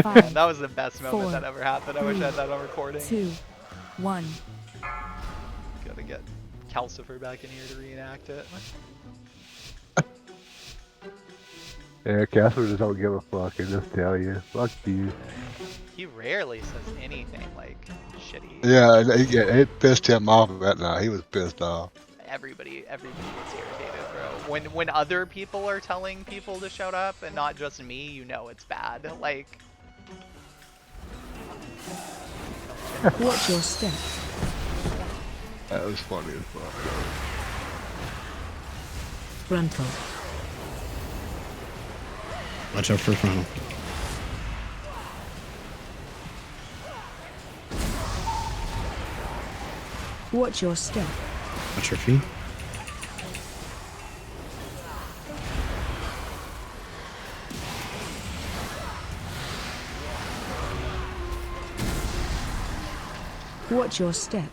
5, That was the best moment 4, that ever happened. I wish I had that on recording. 2, 1. Gotta get Calcifer back in here to reenact it. Yeah, Casper just don't give a fuck and just tell you, fuck you. He rarely says anything like shitty. Yeah, it pissed him off that night. He was pissed off. Everybody gets irritated, bro. When other people are telling people to shut up and not just me, you know it's bad. Like, Watch your step. That was funny as fuck. Frontal. Watch out for frontal. Watch your step. Watch your feet. Watch your step.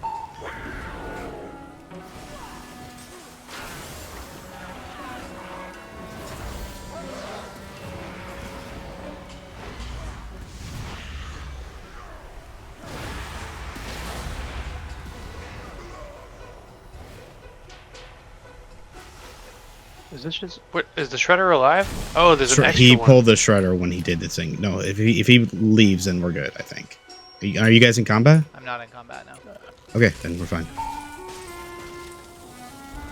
Is this just what is the shredder alive? Oh, there's an extra He one. pulled the shredder when he did the thing. No, if he leaves, then we're good. I think. Are you guys in combat? I'm not in combat now. Okay, then we're fine.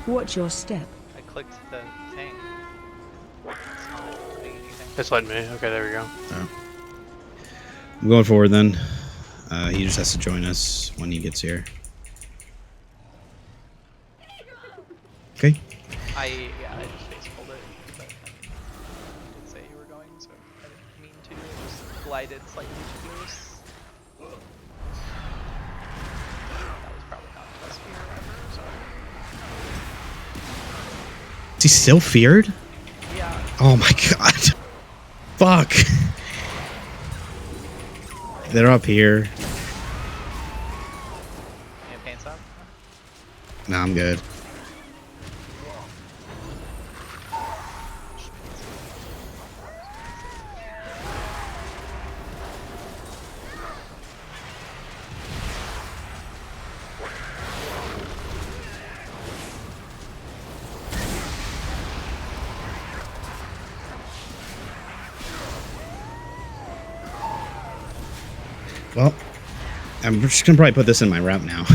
Watch your step. I clicked the thing. It's not doing anything. It's letting me. Okay, there we go. I'm going forward then. He just has to join us when he gets here. Okay. I just face pulled it, but you did say you were going, so I didn't mean to. I just glided slightly too close. That was probably not the best fear ever, sorry. Is he still feared? Yeah. Oh my god. Fuck. They're up here. You have paint stop? Nah, I'm good. Well, I'm just gonna probably put this in my route now.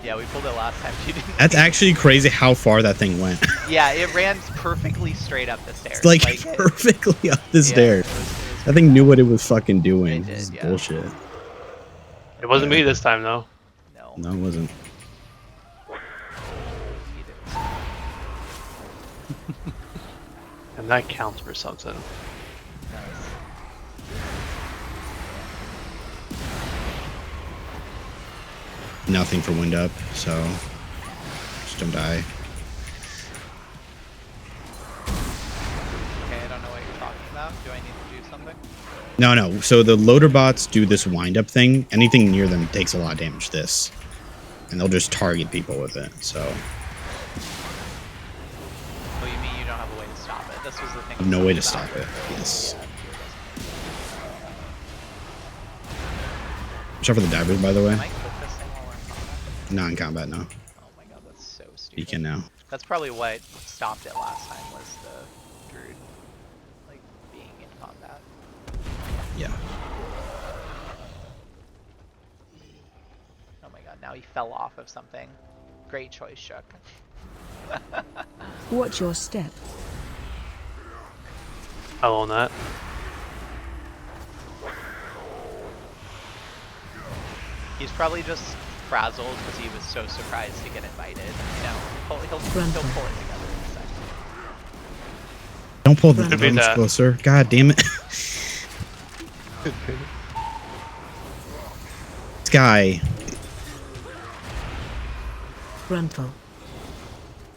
Yeah, we pulled it last time. She didn't. That's actually crazy how far that thing went. Yeah, it ran perfectly straight up the stairs. It's like it- perfectly up the yeah, stairs. it was That thing knew what it was fucking doing. It did, This is yeah. bullshit. It wasn't me this time though. no. No, it wasn't. He did. And that counts for something. Nothing for wind up, so just don't die. Okay, I don't know what you're talking about. Do I need to do something? No. So the loader bots do this wind up thing. Anything near them takes a lot of damage. This, and they'll just target people with it. So Oh, you mean you don't have a way to stop it? This was the thing. I have no way to stop it. Yes. Watch out for the divers, by the way. Can I click this thing while we're in combat? Not in combat now. Oh my god, that's so stupid. You can now. That's probably what stopped it last time was the druid, like, being in combat. Yeah. Oh my god, now he fell off of something. Great choice, Shook. Watch your step. I'll own that. He's probably just frazzled because he was so surprised to get invited. You know, he'll pull it together in a second. Don't pull the Could be drums that. closer. God damn it. This guy. Frontal.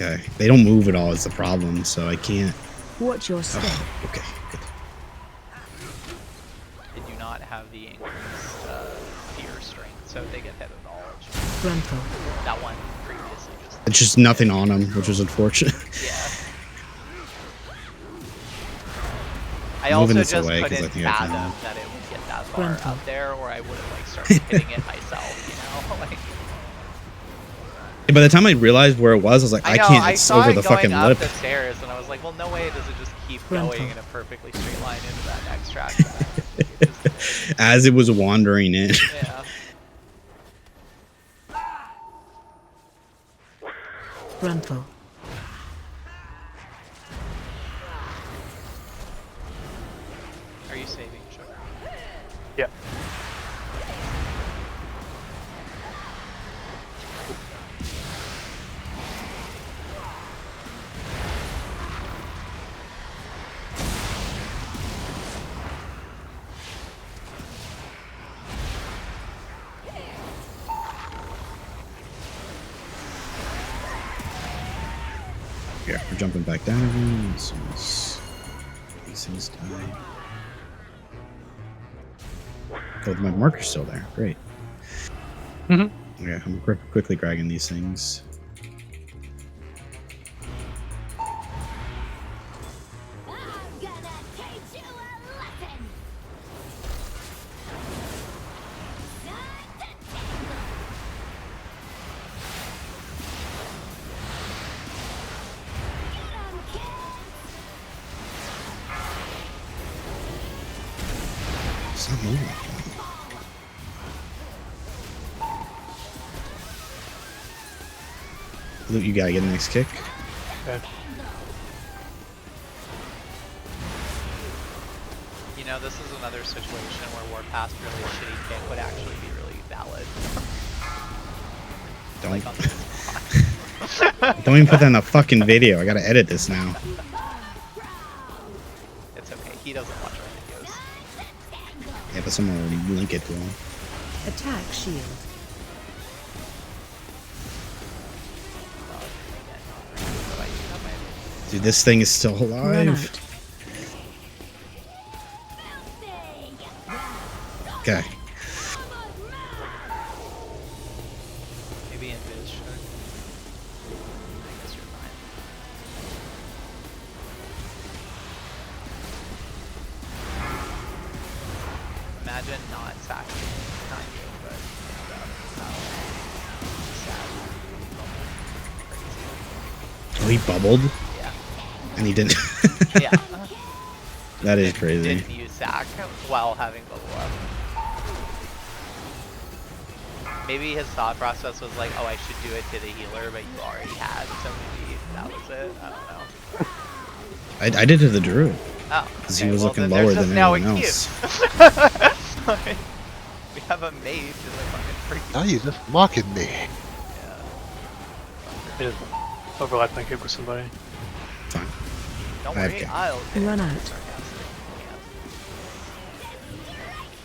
Okay. They don't move at all is the problem, so I can't. Watch your step. Okay, good. They do not have the increased fear strength, so they get hit with knowledge. Frontal. That one previously just. It's just nothing on him, which is unfortunate. Yeah. I I'm also moving this just away 'cause I couldn't think I can. fathom that it would get that far Gruntle. up there, or I would have like started hitting it myself, you know? Like, By the time I realized where it was, I was like, I know, can't. I It's saw over it the going fucking up lip. the stairs, and I was like, well, no way does it just keep Gruntle. going in a perfectly straight line into that next track back. It just, As it was wandering in. yeah. Gruntle. Are you saving, Sugar? Yeah. Here, we're jumping back down again as soon as these things die. Oh, my marker's still there. Great. Mhm. Okay, I'm quickly grabbing these things. I'm gonna teach you a lesson. Time to tangle. Get 'em, kids. It's not moving. Luke, you gotta get the next kick. Okay. You know, this is another situation where Warpath really shitty kick would actually be really valid. Don't, Like on this spot. don't even put that in the fucking video. I gotta edit this now. It's okay, he doesn't watch our videos. Yeah, but someone will link it to him. Attack shield. But I do have my Dude, this thing is still Run alive. out. Okay. maybe in Viz, sure. I guess you're fine. Imagine not sacking, not you, but how sad. Oh, he bubbled Yeah. and he didn't. Yeah. That is crazy. Didn't use sack while having bubble up. Maybe his thought process was like, oh, I should do it to the healer, but you already had, so maybe that was it. I don't know. I did to the druid. Oh, 'Cause he was looking then there's lower just than now everyone a else. Like, we have a mage in the fucking freaking. Now you just mocking me. Yeah. I just overlapped my kick with somebody. Fine. Don't I have worry, kick. I'll. Run out. Sarcastic.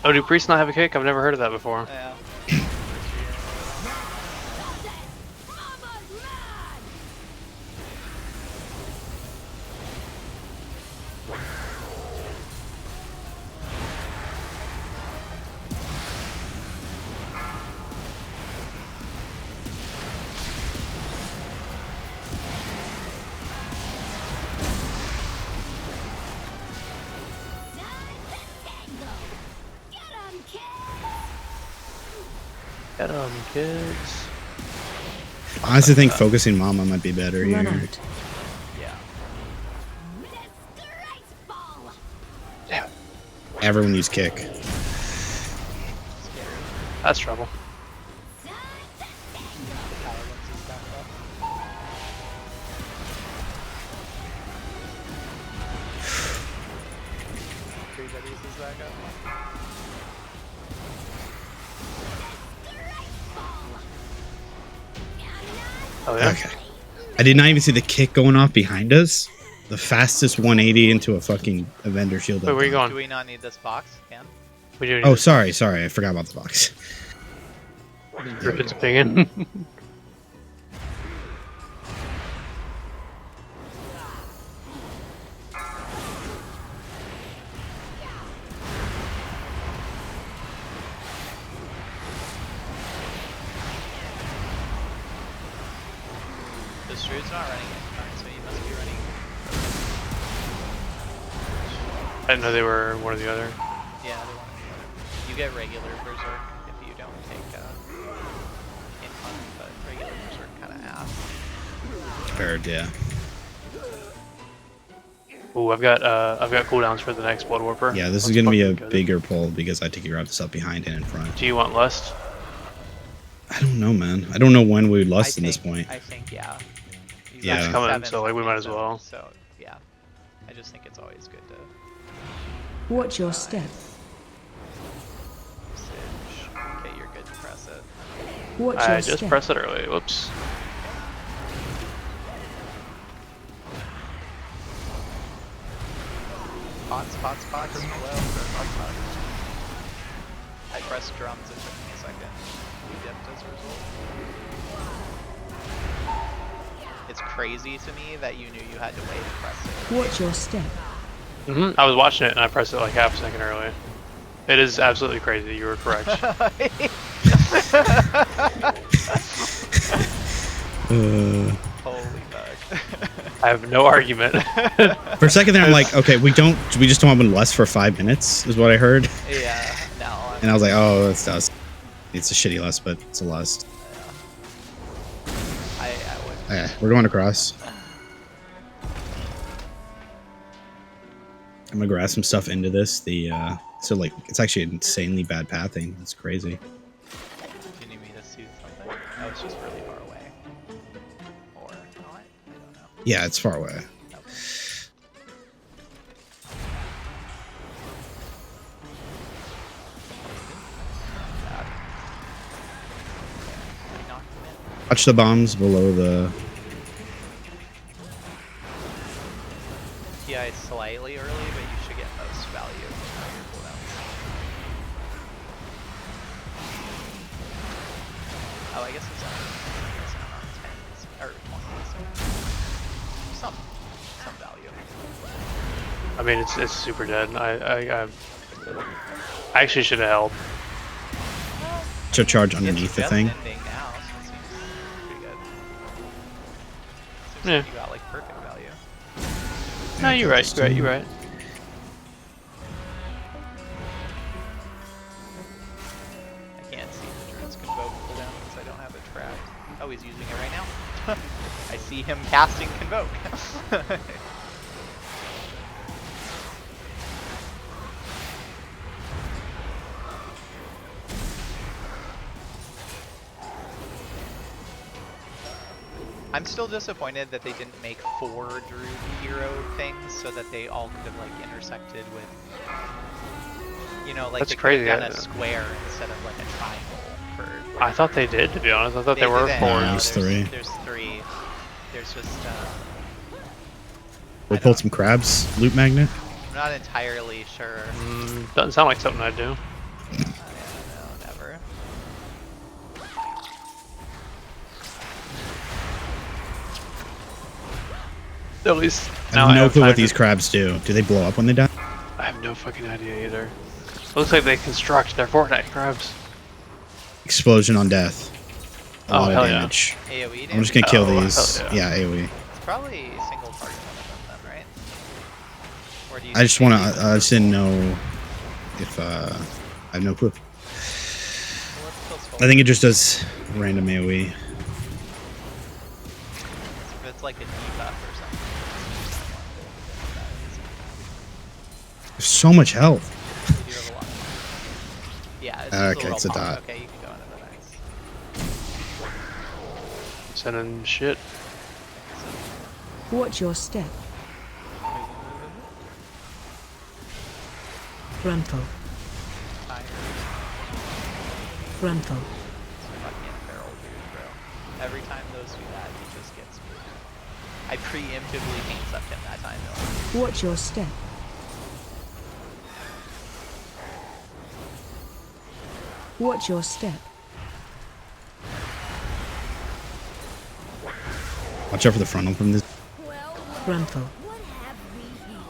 Oh, do priests not have a kick? I've never heard of that before. Yeah. Get 'em, kids. I honestly think focusing Mama might be better Run here. out. Yeah. Yeah, Everyone use kick. Scary. that's trouble. Power lens is back up. Three W's is back up. Oh yeah. Okay. I did not even see the kick going off behind us. The fastest 180 into a fucking Avenger shield. Wait, I've where you done. going? Do we not need this box? Can? We do need Oh, this. sorry. I forgot about the box. Griffin's pinging. This druid's not running it, so you must be running. I didn't know they were one or the other. Yeah, they want to be other. You get regular berserk if you don't take income, but regular berserk kind of ass. Paired, yeah. Ooh, I've got cooldowns for the next Blood Warper. Yeah, this is Let's gonna be a fucking go. bigger pull because I take your this up behind and in front. Do you want Lust? I don't know, man. I don't know when we would lust I in this think- point. I think, yeah. You Yeah. got It's coming, 7 so, like, we might as well. So, yeah. I just think it's always good to Watch your step. usage. Okay, you're good to press it. Watch I your just step. pressed it early. Whoops. Pots, pots, pots. Hello. I pressed drums, it took me a second. We dipped as a result. It's crazy to me that you knew you had to wait and press it. Watch your step. I was watching it and I pressed it like half a second early. It is absolutely crazy. You were correct. Holy fuck. I have no argument. For a second there, I'm like, okay, we just don't want to lust for 5 minutes, is what I heard. Yeah, no. And I was like, oh, that's dust. It's a shitty lust, but it's a lust. I would. Okay, we're going across. I'm gonna grab some stuff into this. So like, it's actually insanely bad pathing. It's crazy. Do you need me to see something? Oh, it's just really far away. Or not? I don't know. Yeah, it's far away. Okay. I knocked him in. Watch the bombs below the. PI slightly early, but you should get most value from your cooldowns. Oh, I guess it's on 10s or 20s. So some value. I mean, it's super dead. I actually should have held. To charge It's underneath the just thing. ending now, so it seems pretty good. Seems Yeah. like you got like perfect value. No, you're right. You're right. You're right. I can't see the Druid's Convoke cooldown because I don't have it tracked. Oh, he's using it right now. I see him casting Convoke. I'm still disappointed that they didn't make 4 Druid hero things so that they all could have like intersected with, you know, like That's they could crazy, have done yeah. a square instead of like a triangle for. I thought they did, to be honest. I thought they were didn't. 4. No, No, it's there's 3. There's 3. There's just. We'll I pull don't- some crabs. Loot magnet. I'm not entirely sure. Doesn't sound like something I'd do. I don't know, never. At least I now have no have clue time what to- these crabs do. Do they blow up when they die? I have no fucking idea either. Looks like they construct their Fortnite crabs. Explosion on death. A Oh, lot of hell yeah. damage. AoE I'm just gonna kill Oh, these. hell Yeah, AoE. It's probably single target one of them then, right? Or do you I just think wanna. maybe- I just didn't know if. I have no clue. Well, let's kill Skull. I think it just does random AoE. If it's like a debuff or something. There's so much health. You do have a lot. Yeah, it's just Okay, a it's a little dot. pop. Okay, you can go into the next. Sending shit. Watch your step. Gruntle. Tired. Gruntle. Fucking feral dude, bro. Every time those do that, he just gets screwed. I preemptively paint up him that time though. Watch your step. Watch your step. Watch out for the frontal from this. Well, Gruntle. what have we here?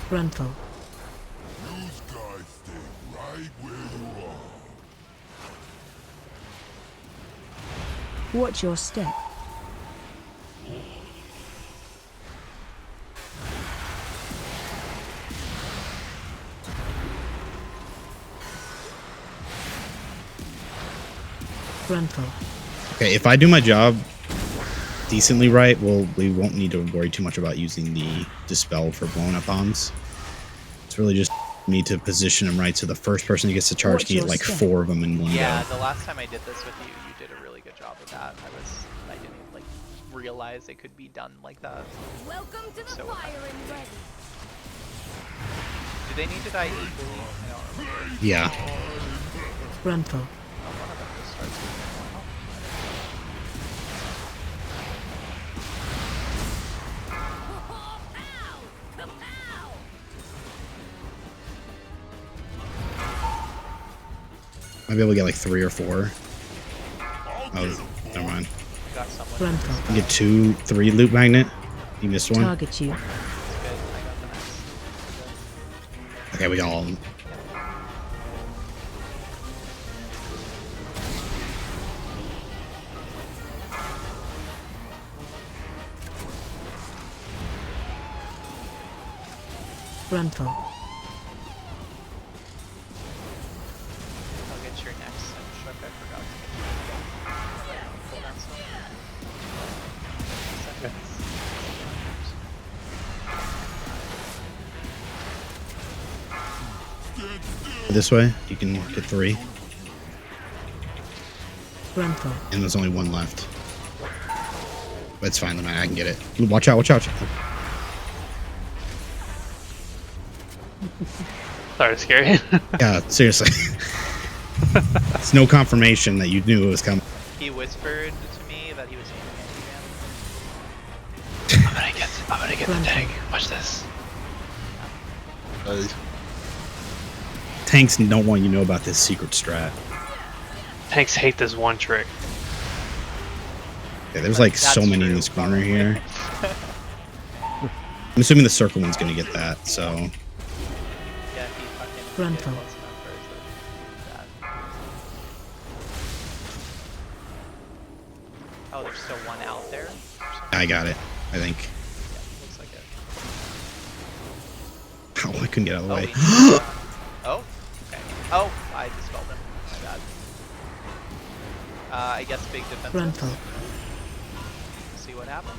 Gruntle. You guys stay right where you are. Watch your step. Frontal. Okay, if I do my job decently right, we won't need to worry too much about using the dispel for blowing up bombs. It's really just me to position them right so the first person who gets the charge Watch can get your like step. 4 of them in one Yeah, go. the last time I did this with you, you did a really good job with that. I didn't like realize it could be done like that. Welcome to the So- firing ready. Do they need to die equally? I don't remember. Yeah. Frontal. Oh, one of them just starts with one. Pow! Kapow! Might be able to get like 3 or 4. Oh, never mind. Got someone. Frontal. You get 2, 3 loop magnet. You missed one. Target you. That's good. I got the next. Okay, we got all of them. Frontal. I'll get your next Chuck. I forgot to get your pull down some. This way, you can get 3. Frontal. And there's only 1 left. But it's fine, man. I can get it. Watch out, watch out. Sorry, scary. Yeah, seriously. It's no confirmation that you knew it was coming. He whispered to me that he was aiming at you again. I'm gonna get the tank. Watch this. Hey, Tanks don't want you to know about this secret strat. Tanks hate this one trick. Yeah, there's like That's so many in true, this corner probably. here. I'm assuming the circle one's gonna get that, so. Yeah, he fucking Frontal. did what's meant for that. Oh, there's still one out there? I got it, I think. Yeah, looks like it. Oh, I couldn't get out of the Oh, way. he- oh, okay. Oh, I dispelled him. My bad. I guess big defense. Frontal. See what happens.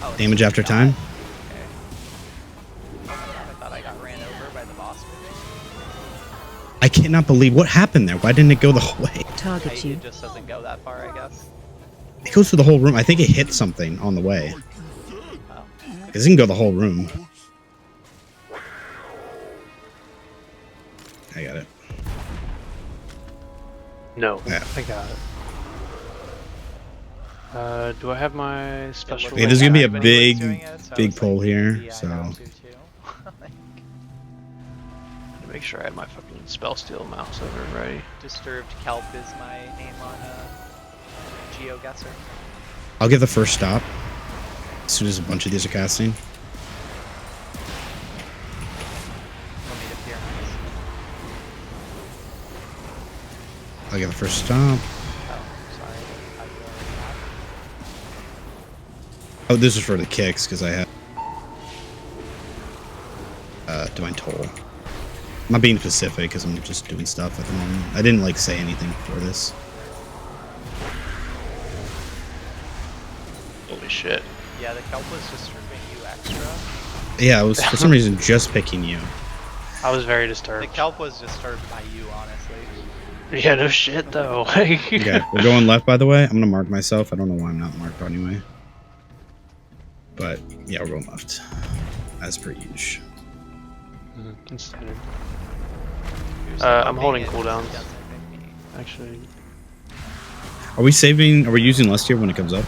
Oh, it's Damage just after died. time? Okay. Oh my god, I thought I got ran over by the boss moving. I cannot believe what happened there. Why didn't it go the whole way? Target you. It just doesn't go that far, I guess. It goes through the whole room. I think it hit something on the way. Oh. It doesn't go the whole room. I got it. No, Yeah. I got it. Do I have my special? Okay, there's gonna be a Everybody was big, doing it, so I big was pull like, here, yeah, I so. have to too. Make sure I had my fucking spell steal mouse over ready. Disturbed Kelp is my name on GeoGuessr. I'll get the first stop as soon as a bunch of these are casting. Want me to peer I'll get the first stop. Oh, sorry. I already have. Oh, this is for the kicks because I have Divine Toll. I'm not being specific because I'm just doing stuff at the moment. I didn't like say anything for this. Holy shit. Yeah, the Kelp was disturbing you extra. Yeah, I was for some reason just picking you. I was very The disturbed. Kelp was disturbed by you, honestly. Yeah, no shit though. Okay, we're going left, by the way. I'm gonna mark myself. I don't know why I'm not marked anyway. But yeah, we're going left, as per usual. Standard. You're I'm hoping holding it cooldowns. doesn't pick me. Actually, Are we saving? Are we using last year when it comes up?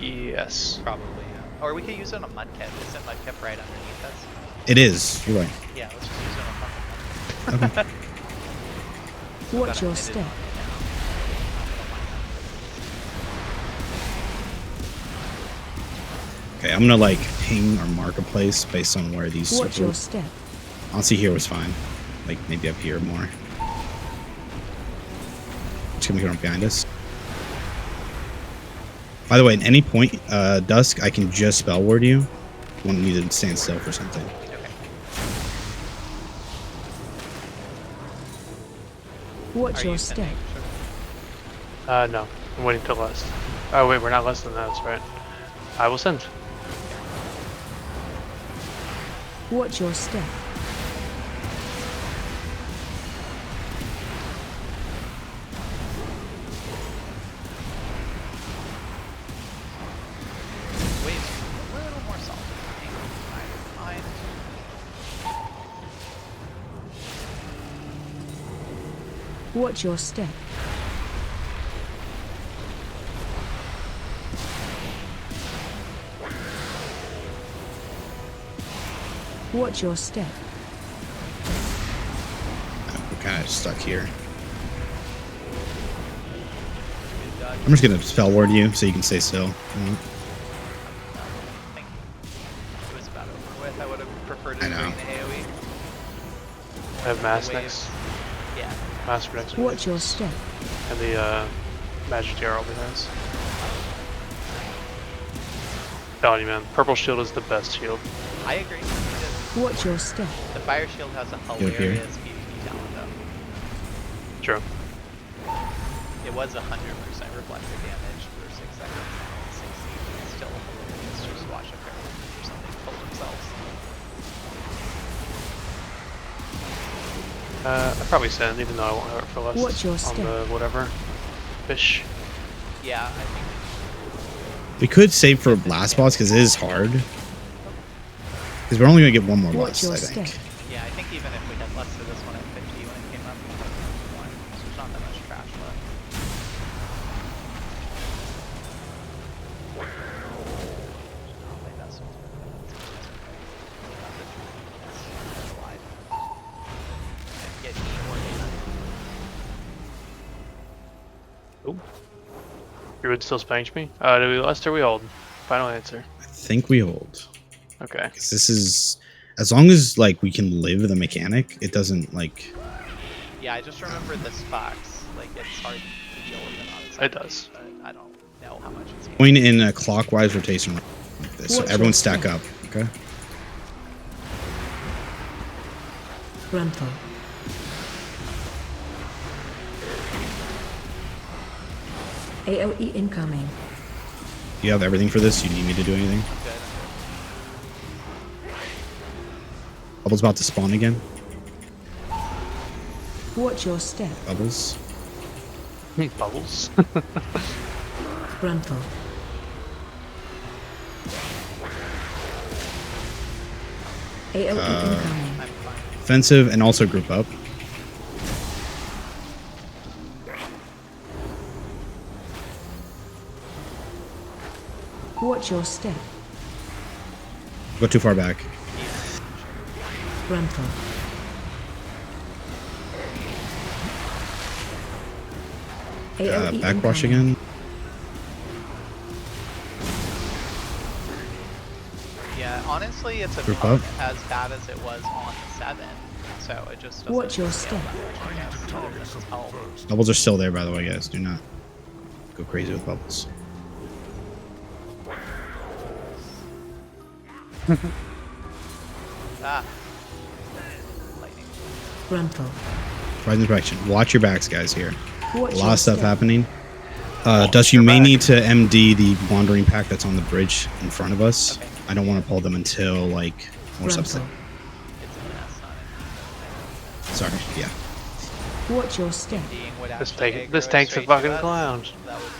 yes. Probably, yeah. Or we could use it on a Mudkip. Isn't Mudkip right underneath us? It is. You're right. Yeah, let's just use it on a fucking Mudkip. Okay. Watch your step. Okay, I'm gonna like ping or mark a place based on where these Watch your circles. step. Honestly, here was fine. Like maybe up here more. Just gonna come up behind us. By the way, at any point, Dusk, I can just spell word you. You want me to stand still for something. Watch Are your you step. sending? Sure. No. I'm waiting till last. Oh wait, we're not less than that, that's right. I will send. Watch your step. Wait, a little more salt. Fine. Watch your step. Watch your step. We're kind of stuck here. I'm just gonna spell ward you so you can stay still. Thank you. It was about over with. I would have preferred it I know. during the AoE. I have mass Wave. next. Yeah. Mass for next week. Watch your step. And the magic tiara will be nice. Telling you, man, purple shield is the best shield. I agree. It is. Watch your step. The fire shield has a Go here. hilarious PvP talent though. True. It was 100% reflective damage for 6 seconds. 60. It's still hilarious. Just watch a pair or something kill themselves. I'd probably send, even though I won't have it for less. Watch your on step. the whatever. Fish. Yeah, I think We could save for last boss because it is hard. Because we're only gonna get one more Watch lust, your I think. step. yeah, I think even if we had less of this one at 50 when it came up, we could have one. So there's not that much trash left. Wait, that's not the truth. Alive. Get me more data. Ooh. You would still spank me? Do we lust or we hold? Final answer. I think we hold. Okay. Because this is, as long as like we can live the mechanic, it doesn't like. Yeah, I just remember this fox. Like, it's hard to deal with it on its It does. But I don't know how much it's Going in a clockwise rotation like this. So Watch everyone your stack step. up. Okay. Grandpa. AOE incoming. You have everything for this? You need me to do anything? good. Bubbles about to spawn again. Watch your step. Bubbles. Bubbles. Grandpa. AOE incoming. I'm fine. Offensive and also group up. Watch your step. Go too far back. Grandpa. AOE Backwash incoming. again. Yeah, honestly, it's Group about up. as bad as it was on the 7. So it just doesn't Watch your scale step. that much, I guess, other than its health. Bubbles are still there, by the way, guys. Do not go crazy with bubbles. Ah. Lightning. Grandpa. Rising direction. Watch your backs, guys. Here. Watch A lot your of stuff step. happening. Dust, you may need to MD the wandering pack that's on the bridge in front of us. Okay. I don't want to pull them until like more Grandpa. substance. It's a mess on it. Sorry. Yeah. Watch your step. Being would This actually tank- aggro this it tank's a straight to fucking us. clown. That would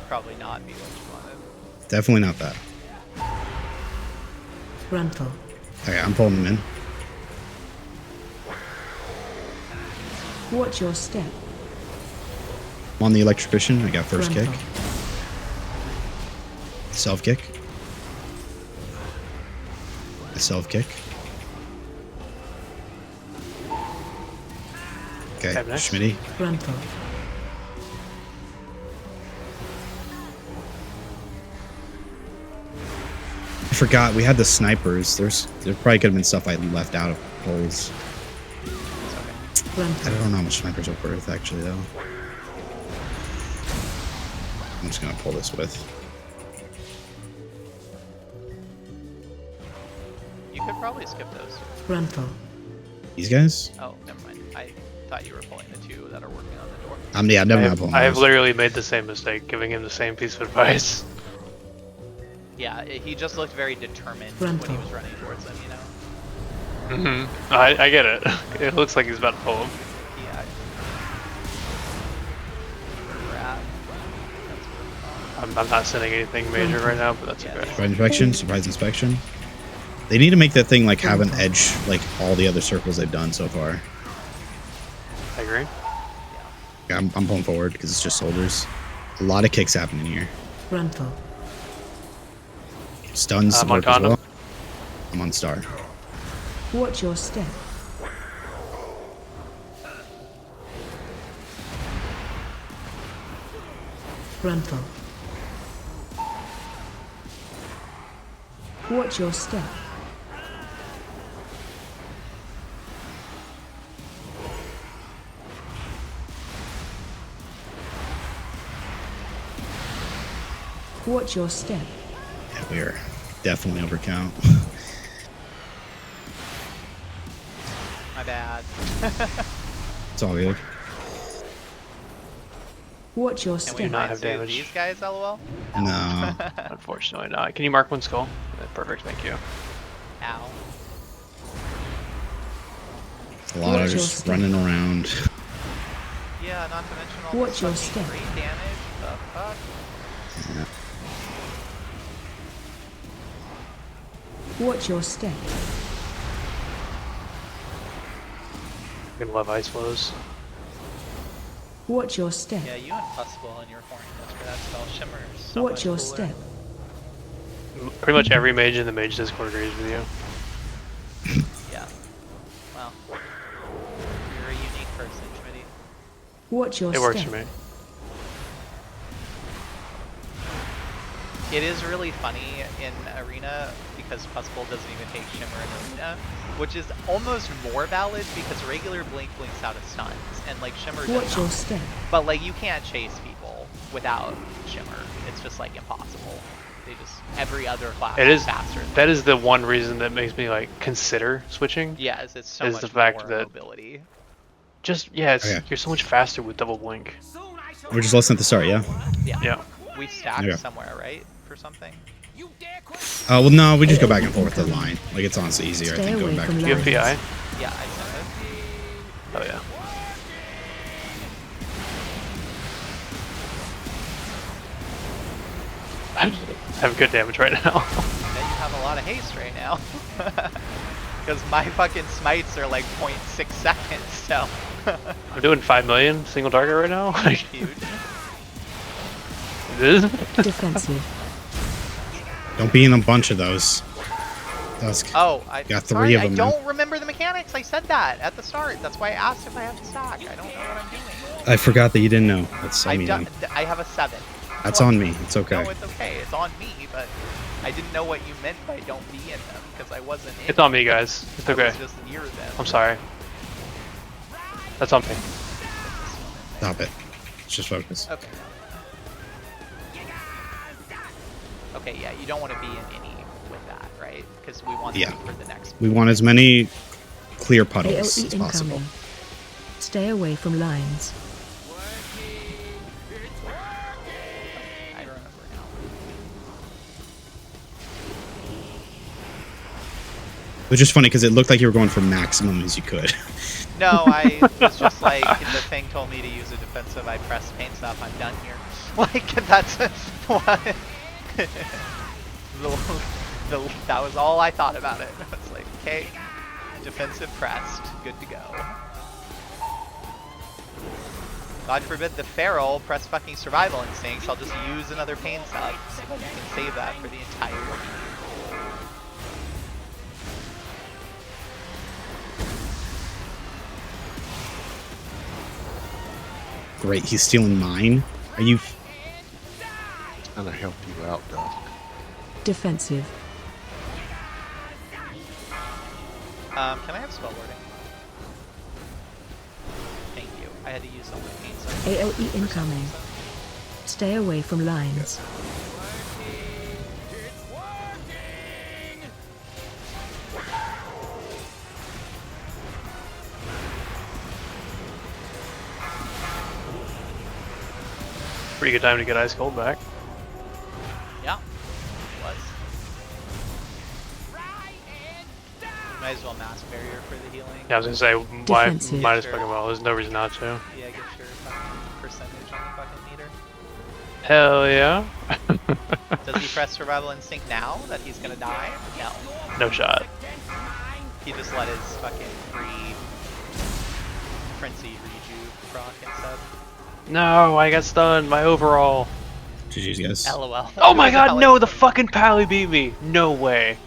probably not be what you wanted. Definitely not that. Grandpa. Okay, I'm pulling them in. Watch your step. I'm on the electrician. I got first Grandpa. kick. Self kick. A self kick. Okay, Tab next. Schmitty. Grandpa. I forgot we had the snipers. There probably could have been stuff I left out of holes. I Grandpa. don't know how much snipers are worth actually though. I'm just gonna pull this with. You could probably skip those. Grandpa. These guys? Oh, never mind. thought you were pulling the two that are working on the door. Yeah, I'm never gonna pull I have those. literally made the same mistake, giving him the same piece of advice. Yeah, he just looked very determined when he was running towards them, you know? I get it. It looks like he's about to pull him. Yeah. Where we're at. That's where we're I'm not sending anything major right now, but that's Yeah, okay. Surprise inspection, surprise inspection. They need to make that thing like have an edge like all the other circles they've done so far. I agree. Yeah, I'm pulling forward because it's just soldiers. A lot of kicks happening here. Frontal. Stuns I'm on work as condom. well. I'm on star. Watch your step. Frontal. Watch your step. Watch your step. Yeah, we are definitely over count. My bad. It's all good. Watch your Can we step. not find have two of damage. these guys, lol? No. Unfortunately not. Can you mark one skull? Perfect, thank you. Ow. A lot of Watch your just step. running around. Yeah, not to mention all Watch the your fucking step. free damage. The fuck? Watch your step. I'm gonna love ice flows. Watch your step. Yeah, you and Possible and your horniness for that spell Shimmer is so Watch much your cooler. step. Pretty much every mage in the mage Discord agrees with you. Yeah. Well, you're a unique person, Schmitty. Watch your It step. works for me. It is really funny in Arena because Possible doesn't even take Shimmer in Arena, which is almost more valid because regular Blink blinks out of stuns, and like Shimmer does Watch your not. step. But like you can't chase people without Shimmer. It's just like impossible. They just every other class It is faster. than that is the one reason that makes me like consider switching. Yes, it's so is much the fact more that- mobility. Just it's, Okay. you're so much faster with double blink. We're just listening at the start, yeah? Yeah. Yeah. We stacked Okay. somewhere, right? For something? Well, no, we just go back and forth the line. Like, it's honestly easier, I Stay think, going away back from and Do you have forth. lines. PI? Yeah, I said it. Oh yeah. I have good damage right now. I bet you have a lot of haste right now. Because my fucking smites are like 0.6 seconds, so. I'm doing 5 million single target right now. Like, Huge. this? Defensive. Don't be in a bunch of those. Dusk. Oh, I Got sorry, three of I them now. don't remember the mechanics. I said that at the start. That's why I asked if I have to stack. I don't know what I'm doing. I forgot that you didn't know. That's, I I've mean, done. I have a 7. that's on me. It's okay. No, it's okay. It's on me, but I didn't know what you meant by don't be in them because I wasn't in It's on me, guys. It's I okay. was just near them. I'm sorry. That's on me. Stop it. Let's just focus. Okay. Okay, yeah, you don't want to be in any with that, right? Because we want Yeah. them for the next. We want as many clear puddles AOE as possible. incoming. Stay away from lines. I remember now. It was just funny because it looked like you were going for maximum as you could. No, I was just like, the thing told me to use a defensive. I pressed paint stop. I'm done here. Like, that's what. That was all I thought about it. I was like, okay, defensive pressed, good to go. God forbid the feral press fucking survival instincts. I'll just use another pain sub so that you can save that for the entire game. Great, he's stealing mine. Are you? Trying to help you out, Dusk. Defensive. Can I have spell wording? Thank you. I had to use all my pain sub. AOE incoming. Stay away from lines. pretty good time to get Ice Cold back. Yeah, was. Might as well mass barrier for the healing. Yeah, I was gonna say, why Defensive. might as fucking well. There's no reason not to. Yeah, get your fucking percentage on the fucking meter. Hell yeah. Does he press survival instinct now that he's gonna die? No. No shot. He just let his fucking free Frenzy rejuve proc instead. No, I got stunned. My overall. GG's, guys. LOL. Oh my god, no, the fucking Pally beat me. No way.